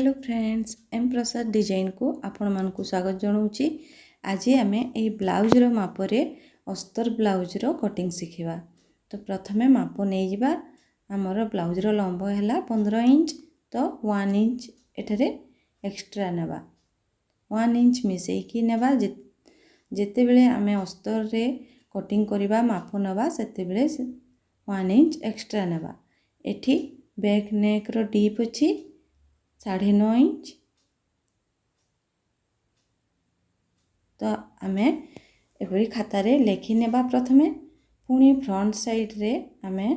Hello friends M प्रसाद design को आपण मानकु स्वागत जनाऊँगी। आज आम ये ब्लाउजर मापरे अस्तर ब्लाउजर कटिंग शिखा। तो प्रथमे माप नहीं जावा। आमर ब्लाउजर लंब है 15 इंच, तो 1 इंच एठारे एक्स्ट्रा नेबा 1 इंच मिसेकी नेबा। जेते बेले आमे अस्तर रे कटिंग करबा माप नेबा सेते बेले 1 इंच एक्स्ट्रा नेबा। एठी बैक नेक रो डीप अछि 9.5 इंच। तो आमे एपरी खातारे लेखि नेबा। प्रथमे पुणी फ्रंट साइड रे आमे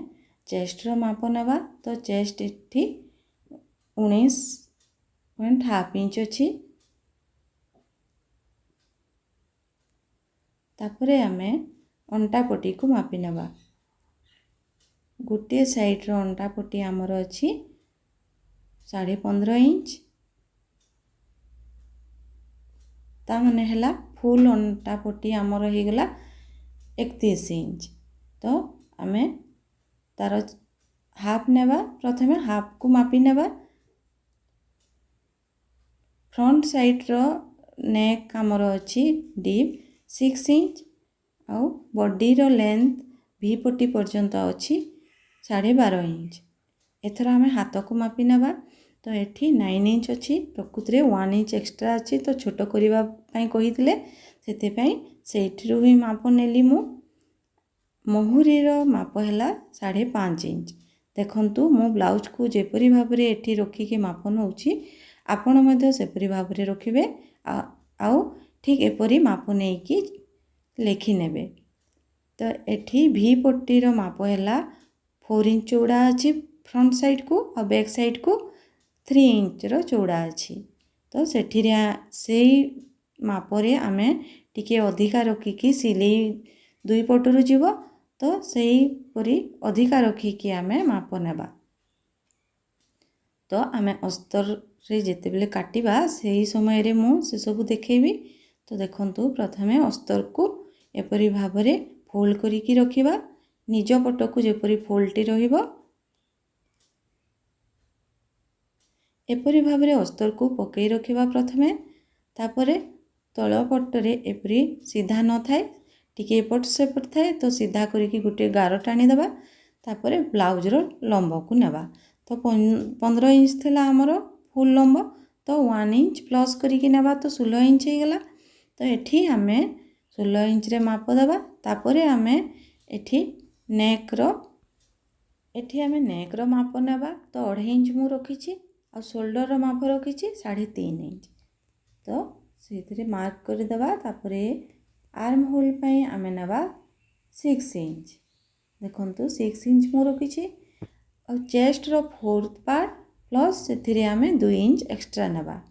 चेस्ट रो माप नेबा। तो चेस्ट एठी 19.5 इंच अछि। तापरे आमे अंटा पट्टी को मापी नेबा। गोटे साइड रो अंटा पट्टी आमर अछि 15.5 इंच। ता माने हला फुल अंटा पट्टी आमर हो गला 31 इंच। तो आमे तार हाफ नेबा। प्रथमे हाफ को मापी नेबा। फ्रंट साइड रो नेक आमर अछि डीप 6 इंच आउ बॉडी रो लेंथ भी पट्टी पर्यंत अछि 12.5 इंच। एथर आमे हाथ को मापी नेबा। तो एठी 9 इंच अच्छी, प्रकृत रे 1 इंच एक्स्ट्रा अच्छी। तो छोट करिबा पई कहितले सेते पई सेठिरु ही माप नेली मु। मोहुरी रो माप हैला 5.5 इंच। देखंतु मु ब्लाउज को जेपरि भाबरे एठी रखी के माप नउची, आपण मध्ये सेपरि भाबरे रखिबे। आउ ठीक एपरि माप नै कि लेखि नेबे। तो एठी भी पट्टी रो माप हैला 4 इंच चौड़ा अछि फ्रंट साइड को, और बैक साइड को 3 इंच रो चौड़ा अछि। तो सेठिरे सेई मापरे आमे टिके अधिका रखी कि सिलाई दुई पटरु जीवो। तो सेई परी अधिका रखी कि आमे माप नेबा। तो आमे अस्तर रे जेते बेले काटिबा सेई समय रे मु से सब देखेबी। तो देखंतु प्रथमे अस्तर को एपरी भाबरे फोल्ड करी कि रखिबा। निज पट को जेपरी फोल्डटी रहिबो एपरी भाबरे अस्तर को पकई रखिबा। प्रथमे तापरे तळ पटरे एपरी सीधा न थाए, टिके एपट सेपट थाए। तो सीधा करिकी गुटे गार टाणी देबा। तापरे ब्लाउज रो लंब को नेबा। तो 15 इंच थिला हमरो फुल लंब। तो 1 इंच प्लस करिकी नेबा। तो 16 इंच हे गेला। तो एठी आमे 16 इंच रे माप देबा। तापरे आमे एठी नेक रो माप नेबा। तो 2.5 इंच मु रखिछि, और शोल्डर रो माप रखिछि 3.5 इंच। तो सेथिरे मार्क कर देबा। तापरे आर्म होल पई आमे नेबा 6 इंच। देखंतु 6 इंच मु रखिछि, और चेस्ट रो फोर्थ पार्ट प्लस सेथिरे आमे 2 इंच एक्स्ट्रा नेबा।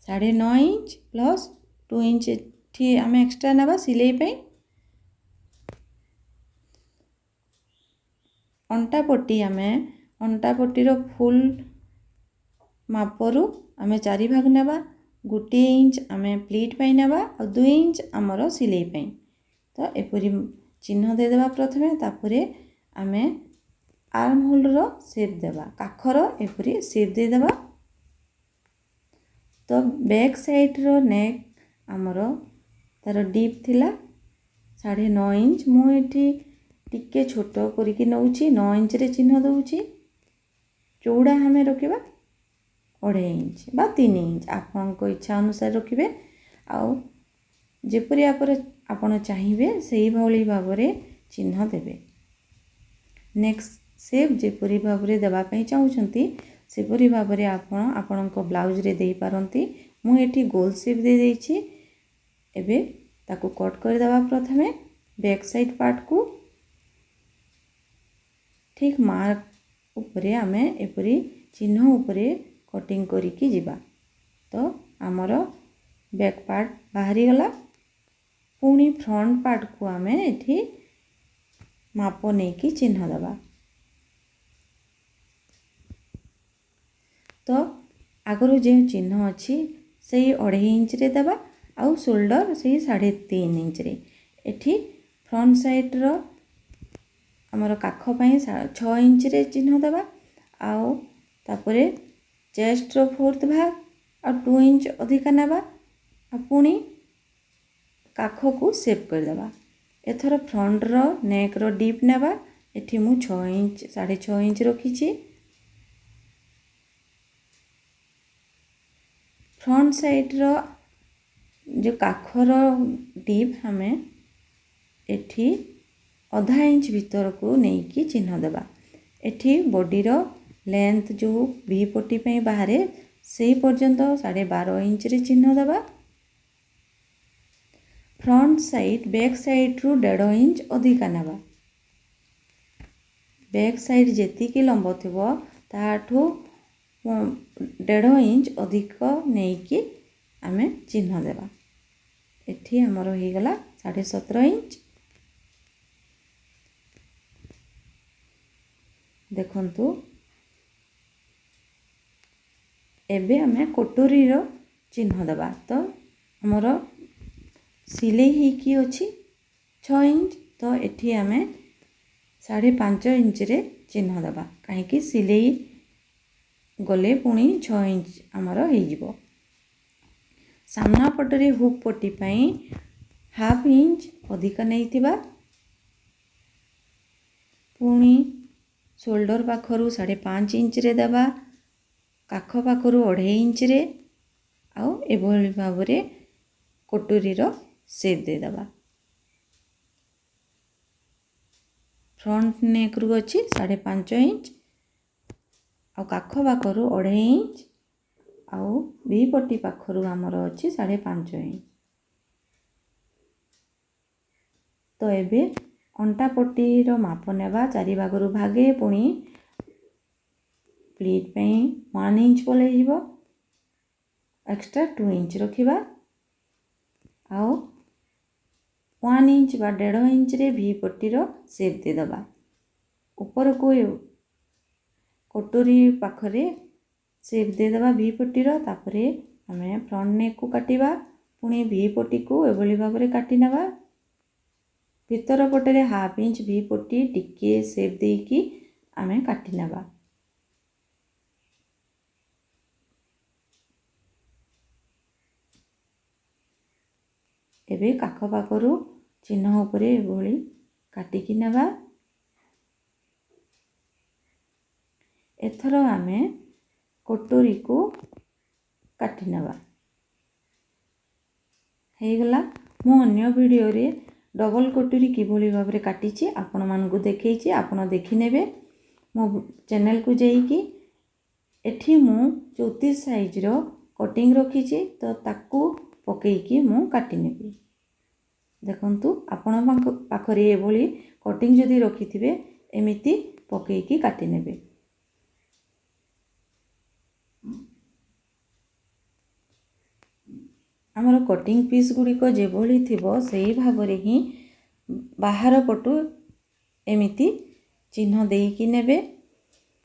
9.5 इंच प्लस 2 इंच एठी आमे एक्स्ट्रा नेबा सिलाई पई। अंटा पट्टी रो फुल मापरू आमे 4 भाग नेबा। 1 इंच आमे प्लीट पई नेबा, और 2 इंच आमर सिलाई पई। तो एपरी चिन्ह दे देबा प्रथमे। तापरे आमे आर्म होल रो शेप देबा। काखर एपरी शेप दे देबा। तो बैक साइड रो नेक आमर तार डीप थिला 9.5 इंच। मु एठी टिके छोट करिकी नउची 9 इंच रे चिन्ह दउची। चौड़ा हमें रखिबा 2.5 इंच बा 3 इंच आपनको इच्छा अनुसार रखिबे। आउ जेपरि आपण चाहिए सेही भली भाबरे चिन्ह देबे। नेक्स्ट शेप जेपरि भाबरे देबा पई चाहउछंती सेपरि भाबरे आपणको ब्लाउज रे देई पारंती। मु एठी गोल शेप दे देइछि। एबे ताको कट कर देबा। प्रथमे बैक साइड पार्ट को ठीक मार्क उपरे आमे एपरि चिन्ह उपरे कटिंग करिकी जिबा। तो आमर बैक पार्ट बाहरी गला। पुणी फ्रंट पार्ट को आमे एठी माप नेकी चिन्ह देबा। तो आगरो जे चिन्ह अछि सेही 2.5 इंच रे देबा, आउ शोल्डर सेही 3.5 इंच रे। एठी फ्रंट साइड रो आमर काख पई 6 इंच रे चिन्ह देबा। आउ तापरे चेस्ट रो 4th भाग और 2 इंच अधिका नेबा आ पुणी काख को सेप कर देबा। एथर फ्रंट रो नेक रो डीप नेबा। एठी मु 6 इंच 6.5 इंच रखी। फ्रंट साइड रो जो काखर डीप हमें एठी आधा इंच भीतर को नहीं कि चिन्ह देबा। एठी बॉडी रो लेंथ जो वी पट्टी पे बाहर से पर्यंत 12.5 इंच रे चिन्ह देबा। फ्रंट साइड बैक साइड रु 1.5 इंच अधिका नेबा। बैक साइड जेती की लंब थिबो ताठू 1.5 इंच अधिक नहीं कि आमे चिन्ह देबा। एठी हमर हो गला 17.5 इंच। देखंतु एबे हमें कोटोरी रो चिन्ह देबा। तो हमर सिलाई ही की अछि 6 इंच। तो एठी हमें 5.5 इंच रे चिन्ह देबा काहे कि सिलाई गले पुणी 6 इंच हमर हो जिवो। सामना पटरे हुक पट्टी पई 1/2 इंच अधिक नहीं थिबा। पुणी शोल्डर पाखरु 5.5 इंच रे देबा। काख पाखरु 2.5 इंच रे आउ एभली भाबरे कोटोरी रो शेप दे देबा। फ्रंट नेक रु अछि 5.5 इंच आउ काख पाखरु 2.5 इंच आउ वी पट्टी पाखरु हमर अछि 5.5 इंच। तो एबे अंटा पट्टी रो माप नेबा 4 भागरु भागे पुणी प्लीट पे 1 इंच पले जीवो एक्स्ट्रा 2 इंच रखिबा आउ 1 इंच बा 1.5 इंच रे वी पट्टी रो शेप दे दबा। ऊपर को कोटोरी पाखरे शेप दे दबा वी पट्टी रो। तापरे हमें फ्रंट नेक को काटिबा पुणी वी पट्टी को एभली भाबरे काटी नेबा। भीतर पटरे 1/2 इंच वी पट्टी टिके शेप देकी आमे काटी नेबा। एबे काख पाखरु चिन्ह उपरे एभली काटिकी नेबा। एथरो आमे कोटोरी को काटी नेबा। हे गला मु अन्य वीडियो रे डबल कोटोरी किभली भाबरे काटिची आपण मानकु देखैची। आपण देखि नेबे मो चैनल को जाईकी। एठी मु 34 साइज रो कटिंग रखीची तो ताकू पकेईकी मु काटी नेबी। देखंतु आपण पाखरे एभली कटिंग जदी रखिथिबे एमिति पकेईकी काटी नेबे। हमर कटिंग पीस गुडी को जेभली थिबो सेही भाबरे ही बाहर पटु एमिति चिन्ह देईकी नेबे।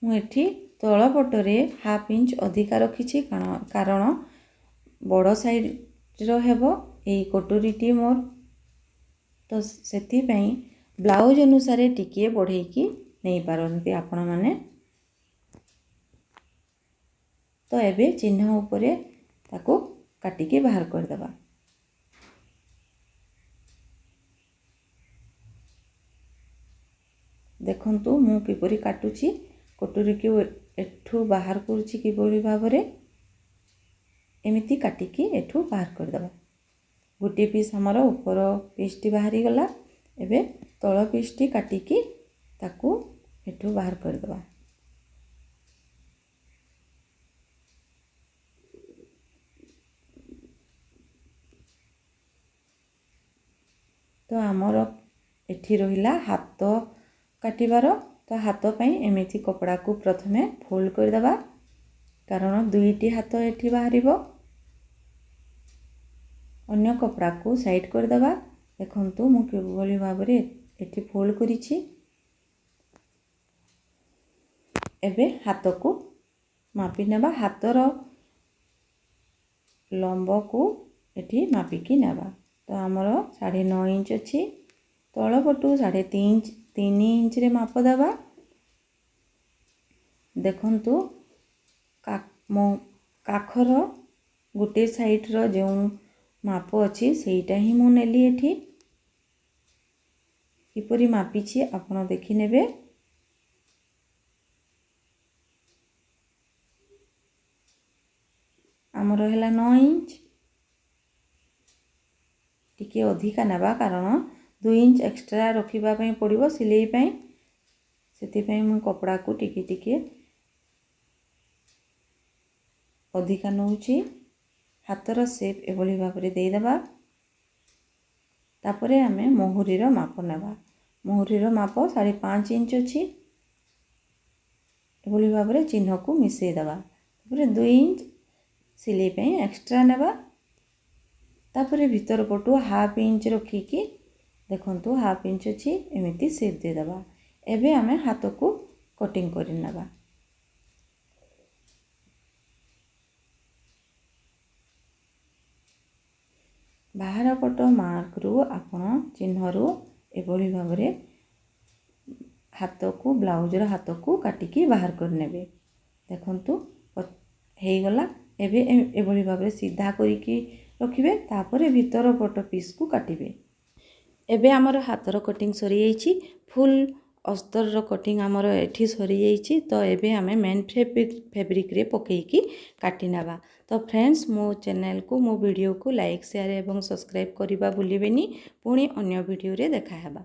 मु एठी तळ पटरे 1/2 इंच अधिका रखीची कारण बड़ साइड रो हेबो एई कोटोरीटी मोर। तो सेति पई ब्लाउज अनुसार टिके बढ़ेकी नहीं पारंती आपण माने। तो एबे चिन्ह उपरे ताको काटिके बाहर कर देबा। देखंतु मु किपरि काटुची कोटोरी के एठू बाहर करूची किपरि भाबरे एमिति काटिकी एठू बाहर कर देबा। गोटे पीस हमर ऊपर पीसटी बाहरी गला। एबे तळ पीसटी काटिकी ताकू एठू बाहर कर देबा। तो आमर एठी रहिला हाथ काटिबार। तो हाथ पई एमिति कपड़ा को प्रथमे फोल्ड कर देबा कारण दुईटी हाथ एठी बाहरिबो। अन्य कपड़ा को साइड कर देबा। देखंतु मु केबोली भाबरे एठी फोल्ड करिछि। एबे हाथ को मापी नेबा। हाथर लंब को एठी मापिकी नेबा। तो आमर 9.5 इंच अछि। तळ पटु 3.5 इंच रे माप देबा। देखंतु मो काखर गोटे साइड्र जो माप अच्छी सेटा ही मु नेली एठी किपरि मापिछि आपण देखि नेबे। आमर है 9 इंच टिके अधिका नेबा कारण 2 इंच एक्स्ट्रा रखिबा पई पड़िबो सिलाई पई सेति पई मु कपड़ा को टिके टिके अधिका नउची। हाथर शेप एभली भाबरे देई देबा। तापरे आमे मोहुरीर माप नेबा। मोहुरीर माप 5.5 इंच अछि एभली भाबरे चिन्ह को मिसई देबा। तापरे 2 इंच सिलाई पई एक्स्ट्रा नेबा। तापरे भीतर पटु हाफ इंच रखिकी देखंतु हाफ इंच अछि एमिति शेप दे देबा। एबे आमे हाथ को कटिंग करि नेबा। बाहर पट मार्क रु आपण चिन्ह रु एभली भाबरे हाथ को ब्लाउजर हाथ को काटिकी बाहर कर नेबे। देखंतु हेई गला। एबे एभली भाबरे सीधा करिकी रखिबे। तापरे भीतर पट पीस को काटिबे। एबे हमर हाथर कटिंग सरी जाइछि। फुल अस्तर रो कटिंग हमर एठी सरी जाइछि। तो एबे हमें मेन फैब्रिक रे पकेइकी काटि नेबा। तो फ्रेंड्स मो चैनल को मो वीडियो को लाइक शेयर एवं सब्सक्राइब करिबा भूलिबेनी। पुणी अन्य वीडियो रे देखा हेबा।